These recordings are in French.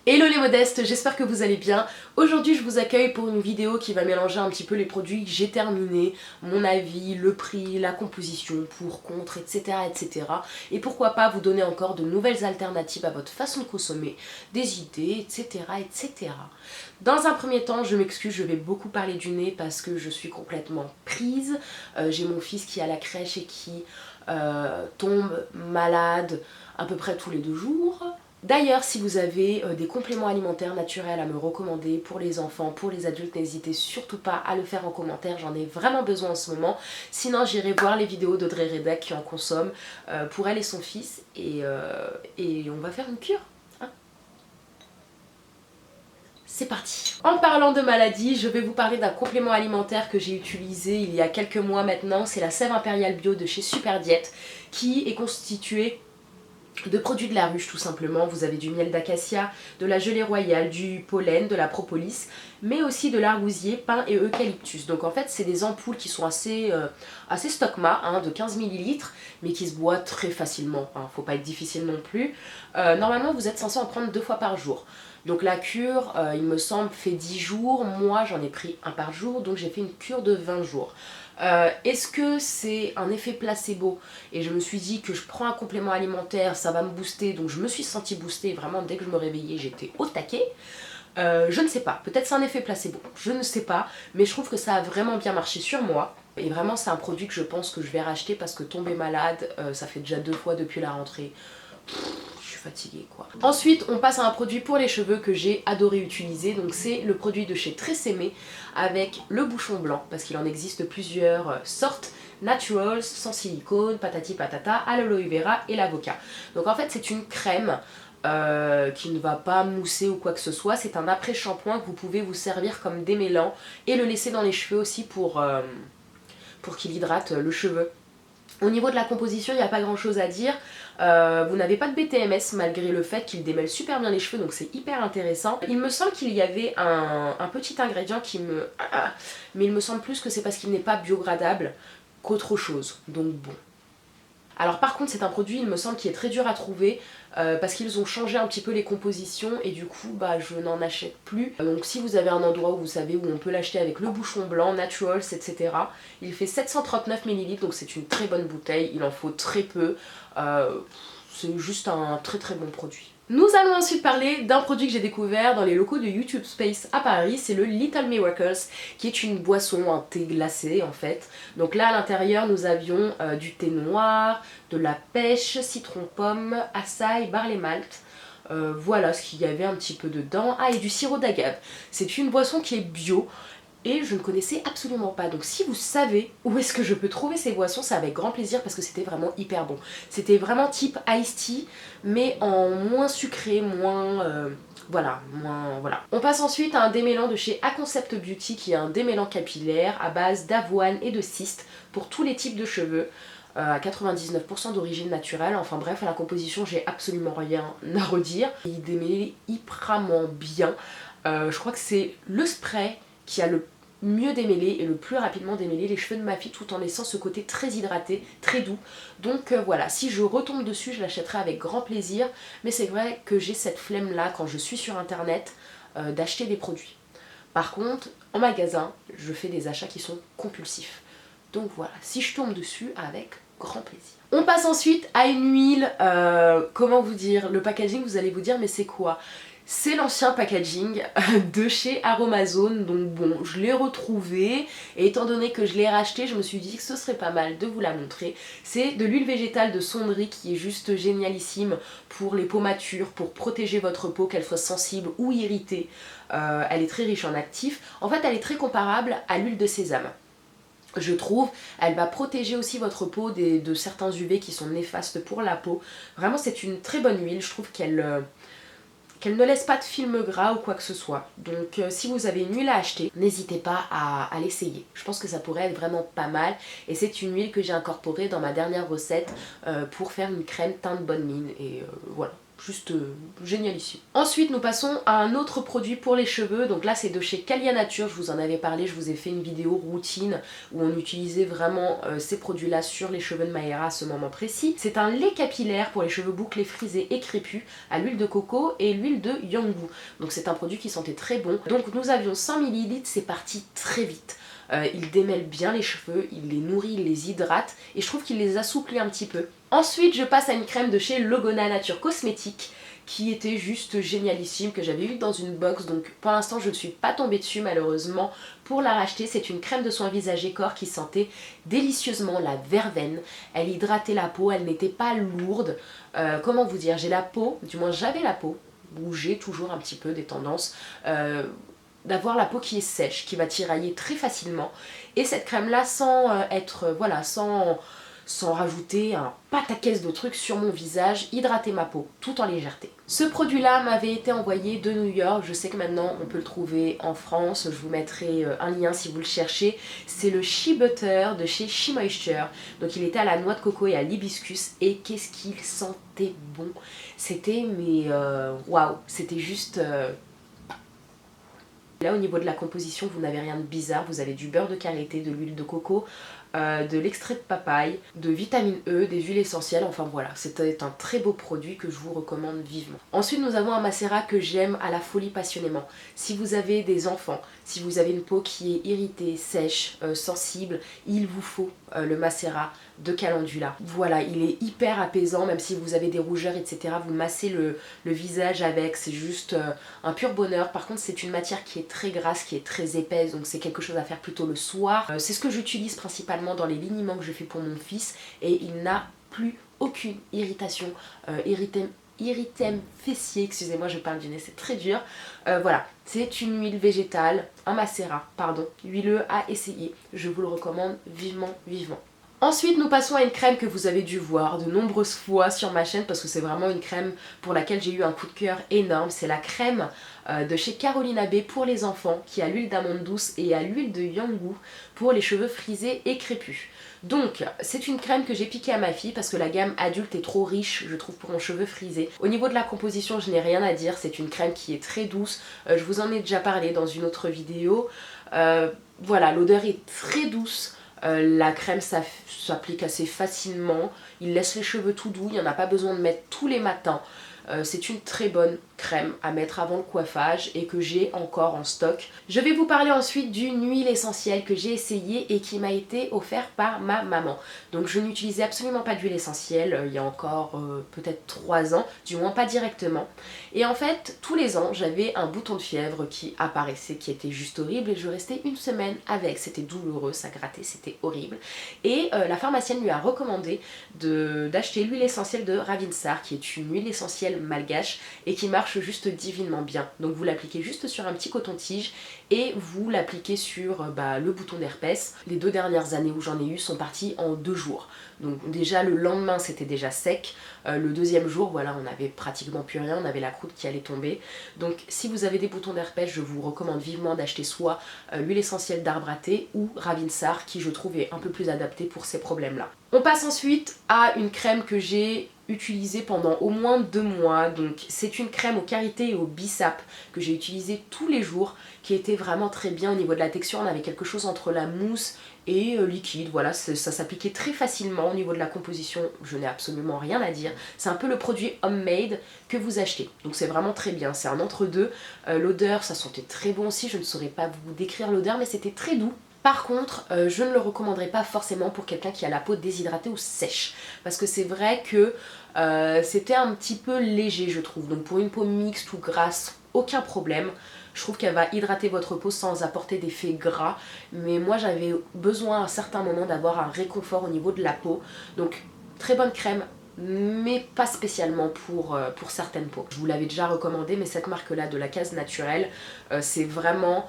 Hello les modestes, j'espère que vous allez bien. Aujourd'hui je vous accueille pour une vidéo qui va mélanger un petit peu les produits que j'ai terminés, mon avis, le prix, la composition, pour, contre, etc. etc. Et pourquoi pas vous donner encore de nouvelles alternatives à votre façon de consommer, des idées, etc. etc. Dans un premier temps, je m'excuse, je vais beaucoup parler du nez parce que je suis complètement prise. J'ai mon fils qui est à la crèche et qui tombe malade à peu près tous les 2 jours. D'ailleurs, si vous avez des compléments alimentaires naturels à me recommander pour les enfants, pour les adultes, n'hésitez surtout pas à le faire en commentaire, j'en ai vraiment besoin en ce moment. Sinon, j'irai voir les vidéos d'Audrey Reda qui en consomme pour elle et son fils et on va faire une cure. C'est parti. En parlant de maladie, je vais vous parler d'un complément alimentaire que j'ai utilisé il y a quelques mois maintenant. C'est la sève impériale bio de chez Super Diète qui est constituée de produits de la ruche tout simplement. Vous avez du miel d'acacia, de la gelée royale, du pollen, de la propolis, mais aussi de l'argousier, pin et eucalyptus. Donc en fait c'est des ampoules qui sont assez stockma, de 15 ml, mais qui se boivent très facilement, faut pas être difficile non plus. Normalement vous êtes censé en prendre 2 fois par jour. Donc la cure, il me semble, fait 10 jours, moi j'en ai pris un par jour, donc j'ai fait une cure de 20 jours. Est-ce que c'est un effet placebo? Et je me suis dit que je prends un complément alimentaire, ça va me booster, donc je me suis sentie boostée, vraiment dès que je me réveillais j'étais au taquet. Je ne sais pas, peut-être c'est un effet placebo, je ne sais pas, mais je trouve que ça a vraiment bien marché sur moi. Et vraiment c'est un produit que je pense que je vais racheter parce que tomber malade, ça fait déjà 2 fois depuis la rentrée. Je suis fatiguée quoi. Ensuite on passe à un produit pour les cheveux que j'ai adoré utiliser, donc c'est le produit de chez Tresemmé avec le bouchon blanc parce qu'il en existe plusieurs sortes, naturals, sans silicone, patati patata, à l'aloe vera et l'avocat. Donc en fait c'est une crème qui ne va pas mousser ou quoi que ce soit, c'est un après-shampoing que vous pouvez vous servir comme démêlant et le laisser dans les cheveux aussi pour qu'il hydrate le cheveu. Au niveau de la composition, il n'y a pas grand chose à dire. Vous n'avez pas de BTMS malgré le fait qu'il démêle super bien les cheveux, donc c'est hyper intéressant. Il me semble qu'il y avait un petit ingrédient qui me... mais il me semble plus que c'est parce qu'il n'est pas biodégradable qu'autre chose, donc bon. Alors par contre c'est un produit il me semble qui est très dur à trouver parce qu'ils ont changé un petit peu les compositions et du coup je n'en achète plus. Donc si vous avez un endroit où vous savez où on peut l'acheter avec le bouchon blanc, naturals, etc. Il fait 739 ml donc c'est une très bonne bouteille, il en faut très peu. C'est juste un très très bon produit. Nous allons ensuite parler d'un produit que j'ai découvert dans les locaux de YouTube Space à Paris, c'est le Little Miracles, qui est une boisson, un thé glacé en fait. Donc là à l'intérieur nous avions du thé noir, de la pêche, citron pomme, açaï, barley malt. Voilà ce qu'il y avait un petit peu dedans. Ah, et du sirop d'agave. C'est une boisson qui est bio et je ne connaissais absolument pas. Donc si vous savez où est-ce que je peux trouver ces boissons, c'est avec grand plaisir parce que c'était vraiment hyper bon. C'était vraiment type iced tea mais en moins sucré, moins... voilà. On passe ensuite à un démêlant de chez A-Concept Beauty qui est un démêlant capillaire à base d'avoine et de cyste pour tous les types de cheveux. À 99% d'origine naturelle, enfin bref, à la composition j'ai absolument rien à redire. Il démêle hyperement bien. Je crois que c'est le spray qui a le mieux démêlé et le plus rapidement démêlé les cheveux de ma fille tout en laissant ce côté très hydraté, très doux. Donc voilà, si je retombe dessus, je l'achèterai avec grand plaisir. Mais c'est vrai que j'ai cette flemme là quand je suis sur internet d'acheter des produits. Par contre, en magasin, je fais des achats qui sont compulsifs. Donc voilà, si je tombe dessus, avec grand plaisir. On passe ensuite à une huile, comment vous dire, le packaging vous allez vous dire mais c'est quoi? C'est l'ancien packaging de chez Aromazone, donc bon, je l'ai retrouvé et étant donné que je l'ai racheté, je me suis dit que ce serait pas mal de vous la montrer. C'est de l'huile végétale de sonnerie qui est juste génialissime pour les peaux matures, pour protéger votre peau, qu'elle soit sensible ou irritée. Elle est très riche en actifs. En fait, elle est très comparable à l'huile de sésame. Je trouve, elle va protéger aussi votre peau de certains UV qui sont néfastes pour la peau. Vraiment, c'est une très bonne huile, je trouve qu'elle ne laisse pas de film gras ou quoi que ce soit. Donc si vous avez une huile à acheter, n'hésitez pas à l'essayer. Je pense que ça pourrait être vraiment pas mal. Et c'est une huile que j'ai incorporée dans ma dernière recette pour faire une crème teinte bonne mine. Et voilà, juste génialissime. Ensuite nous passons à un autre produit pour les cheveux, donc là c'est de chez Calia Nature, je vous en avais parlé, je vous ai fait une vidéo routine où on utilisait vraiment ces produits là sur les cheveux de Maëra à ce moment précis. C'est un lait capillaire pour les cheveux bouclés, frisés et crépus à l'huile de coco et l'huile de Yanggu, donc c'est un produit qui sentait très bon. Donc nous avions 100 ml, c'est parti très vite. Il démêle bien les cheveux, il les nourrit, il les hydrate et je trouve qu'il les assouplit un petit peu. Ensuite je passe à une crème de chez Logona Nature Cosmétique qui était juste génialissime, que j'avais eu dans une box, donc pour l'instant je ne suis pas tombée dessus malheureusement pour la racheter. C'est une crème de soin visage et corps qui sentait délicieusement la verveine, elle hydratait la peau, elle n'était pas lourde, comment vous dire, j'ai la peau, du moins j'avais la peau, où j'ai toujours un petit peu des tendances d'avoir la peau qui est sèche, qui va tirailler très facilement. Et cette crème là, sans être, voilà, sans rajouter un pataquès de trucs sur mon visage, hydrater ma peau tout en légèreté. Ce produit là m'avait été envoyé de New York, je sais que maintenant on peut le trouver en France, je vous mettrai un lien si vous le cherchez. C'est le Shea Butter de chez Shea Moisture, donc il était à la noix de coco et à l'hibiscus et qu'est-ce qu'il sentait bon. C'était mais waouh, c'était juste... Là au niveau de la composition vous n'avez rien de bizarre, vous avez du beurre de karité, de l'huile de coco, de l'extrait de papaye, de vitamine E, des huiles essentielles, enfin voilà, c'était un très beau produit que je vous recommande vivement. Ensuite nous avons un macérat que j'aime à la folie passionnément. Si vous avez des enfants, si vous avez une peau qui est irritée, sèche, sensible, il vous faut le macérat de Calendula. Voilà, il est hyper apaisant, même si vous avez des rougeurs etc, vous massez le visage avec, c'est juste un pur bonheur. Par contre c'est une matière qui est très grasse, qui est très épaisse, donc c'est quelque chose à faire plutôt le soir. C'est ce que j'utilise principalement dans les lignements que je fais pour mon fils et il n'a plus aucune irritation, érythème fessier, excusez-moi je parle du nez, c'est très dur. Voilà, c'est une huile végétale, un macérat, pardon, huileux à essayer, je vous le recommande vivement, vivement. Ensuite nous passons à une crème que vous avez dû voir de nombreuses fois sur ma chaîne parce que c'est vraiment une crème pour laquelle j'ai eu un coup de cœur énorme. C'est la crème de chez Carolina Bay pour les enfants qui a l'huile d'amande douce et à l'huile de Yanggu pour les cheveux frisés et crépus. Donc c'est une crème que j'ai piquée à ma fille parce que la gamme adulte est trop riche je trouve pour mon cheveu frisé. Au niveau de la composition je n'ai rien à dire, c'est une crème qui est très douce, je vous en ai déjà parlé dans une autre vidéo. Voilà, l'odeur est très douce. La crème s'applique assez facilement, il laisse les cheveux tout doux, il n'y en a pas besoin de mettre tous les matins. C'est une très bonne crème à mettre avant le coiffage et que j'ai encore en stock. Je vais vous parler ensuite d'une huile essentielle que j'ai essayée et qui m'a été offerte par ma maman. Donc je n'utilisais absolument pas d'huile essentielle il y a encore peut-être 3 ans, du moins pas directement. Et en fait tous les ans j'avais un bouton de fièvre qui apparaissait, qui était juste horrible et je restais une semaine avec, c'était douloureux, ça grattait, c'était horrible. Et la pharmacienne lui a recommandé d'acheter l'huile essentielle de Ravinsar qui est une huile essentielle malgache et qui marche juste divinement bien. Donc vous l'appliquez juste sur un petit coton-tige et vous l'appliquez sur le bouton d'herpès. Les 2 dernières années où j'en ai eu sont parties en 2 jours. Donc déjà le lendemain c'était déjà sec, le 2e jour voilà on n'avait pratiquement plus rien, on avait la croûte qui allait tomber. Donc si vous avez des boutons d'herpès je vous recommande vivement d'acheter soit l'huile essentielle d'arbre à thé ou Ravinsar qui je trouve est un peu plus adapté pour ces problèmes là. On passe ensuite à une crème que j'ai utilisée pendant au moins 2 mois, donc c'est une crème au karité et au bissap que j'ai utilisée tous les jours, qui était vraiment très bien au niveau de la texture, on avait quelque chose entre la mousse et liquide, voilà, ça s'appliquait très facilement. Au niveau de la composition, je n'ai absolument rien à dire, c'est un peu le produit homemade que vous achetez, donc c'est vraiment très bien, c'est un entre-deux. L'odeur, ça sentait très bon aussi, je ne saurais pas vous décrire l'odeur, mais c'était très doux. Par contre, je ne le recommanderais pas forcément pour quelqu'un qui a la peau déshydratée ou sèche, parce que c'est vrai que c'était un petit peu léger je trouve, donc pour une peau mixte ou grasse, aucun problème. Je trouve qu'elle va hydrater votre peau sans apporter d'effet gras, mais moi j'avais besoin à certains moments d'avoir un réconfort au niveau de la peau, donc très bonne crème, mais pas spécialement pour certaines peaux. Je vous l'avais déjà recommandé, mais cette marque là de la Case Naturelle, c'est vraiment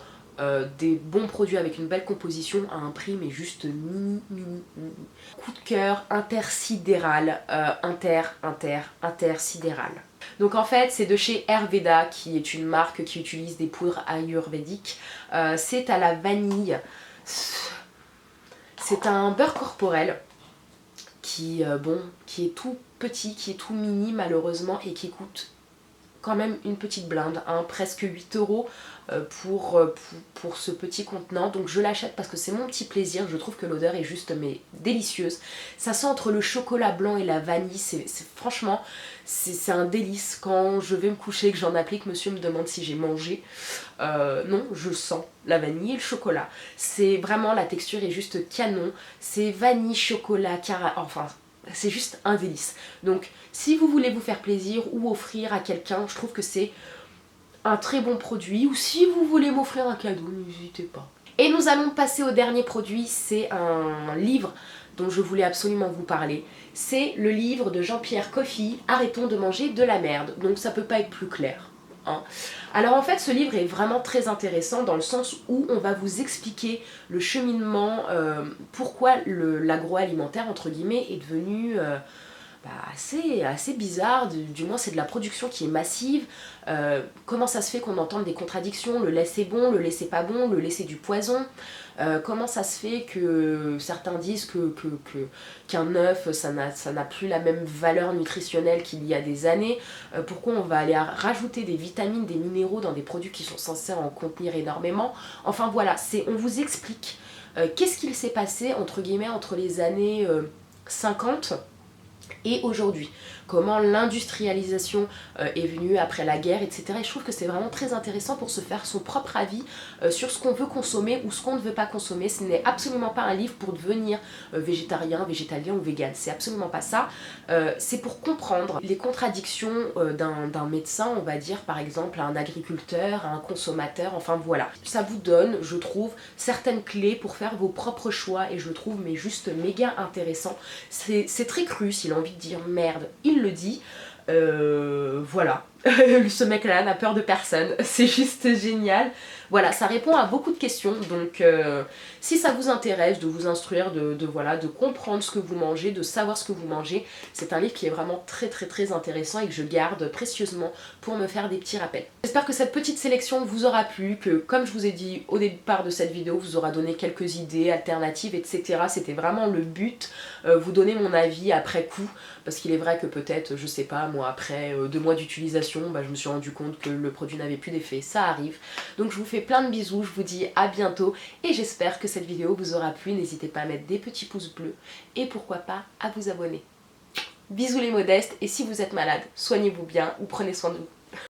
des bons produits avec une belle composition à un prix mais juste mini. Coup de cœur intersidéral, intersidéral. Donc en fait c'est de chez Ayurveda qui est une marque qui utilise des poudres ayurvédiques. C'est à la vanille, c'est un beurre corporel qui est tout petit, qui est tout mini malheureusement et qui coûte quand même une petite blinde, hein, presque 8 € pour ce petit contenant. Donc je l'achète parce que c'est mon petit plaisir, je trouve que l'odeur est juste mais délicieuse. Ça sent entre le chocolat blanc et la vanille, franchement c'est un délice. Quand je vais me coucher et que j'en applique, monsieur me demande si j'ai mangé. Non, je sens la vanille et le chocolat. C'est vraiment, la texture est juste canon. C'est vanille, chocolat, enfin... c'est juste un délice. Donc si vous voulez vous faire plaisir ou offrir à quelqu'un, je trouve que c'est un très bon produit. Ou si vous voulez m'offrir un cadeau, n'hésitez pas. Et nous allons passer au dernier produit, c'est un livre dont je voulais absolument vous parler. C'est le livre de Jean-Pierre Coffy, Arrêtons de manger de la merde. Donc ça peut pas être plus clair. Hein. Alors en fait ce livre est vraiment très intéressant dans le sens où on va vous expliquer le cheminement, pourquoi l'agroalimentaire entre guillemets est devenu assez bizarre, du moins c'est de la production qui est massive, comment ça se fait qu'on entende des contradictions, le lait c'est bon, le lait c'est pas bon, le lait c'est du poison, comment ça se fait que certains disent qu'un œuf ça n'a plus la même valeur nutritionnelle qu'il y a des années, pourquoi on va aller rajouter des vitamines, des minéraux dans des produits qui sont censés en contenir énormément, enfin voilà, on vous explique qu'est-ce qu'il s'est passé entre guillemets entre les années 50 et aujourd'hui, comment l'industrialisation est venue après la guerre, etc. Et je trouve que c'est vraiment très intéressant pour se faire son propre avis sur ce qu'on veut consommer ou ce qu'on ne veut pas consommer. Ce n'est absolument pas un livre pour devenir végétarien, végétalien ou vegan, c'est absolument pas ça. C'est pour comprendre les contradictions d'un médecin, on va dire par exemple à un agriculteur, à un consommateur, enfin voilà. Ça vous donne, je trouve, certaines clés pour faire vos propres choix et je le trouve mais juste méga intéressant. C'est très cru, s'il a envie de dire merde, il le dit. Voilà, ce mec là n'a peur de personne, c'est juste génial. Voilà, ça répond à beaucoup de questions, donc si ça vous intéresse de vous instruire, de comprendre ce que vous mangez, de savoir ce que vous mangez, c'est un livre qui est vraiment très intéressant et que je garde précieusement pour me faire des petits rappels. J'espère que cette petite sélection vous aura plu, que comme je vous ai dit au départ de cette vidéo, vous aura donné quelques idées, alternatives, etc. C'était vraiment le but, vous donner mon avis après coup, parce qu'il est vrai que peut-être, je sais pas, moi après 2 mois d'utilisation, je me suis rendu compte que le produit n'avait plus d'effet, ça arrive. Donc je vous fais plein de bisous, je vous dis à bientôt et j'espère que cette vidéo vous aura plu. N'hésitez pas à mettre des petits pouces bleus et pourquoi pas à vous abonner. Bisous les modestes et si vous êtes malade, soignez-vous bien ou prenez soin de vous.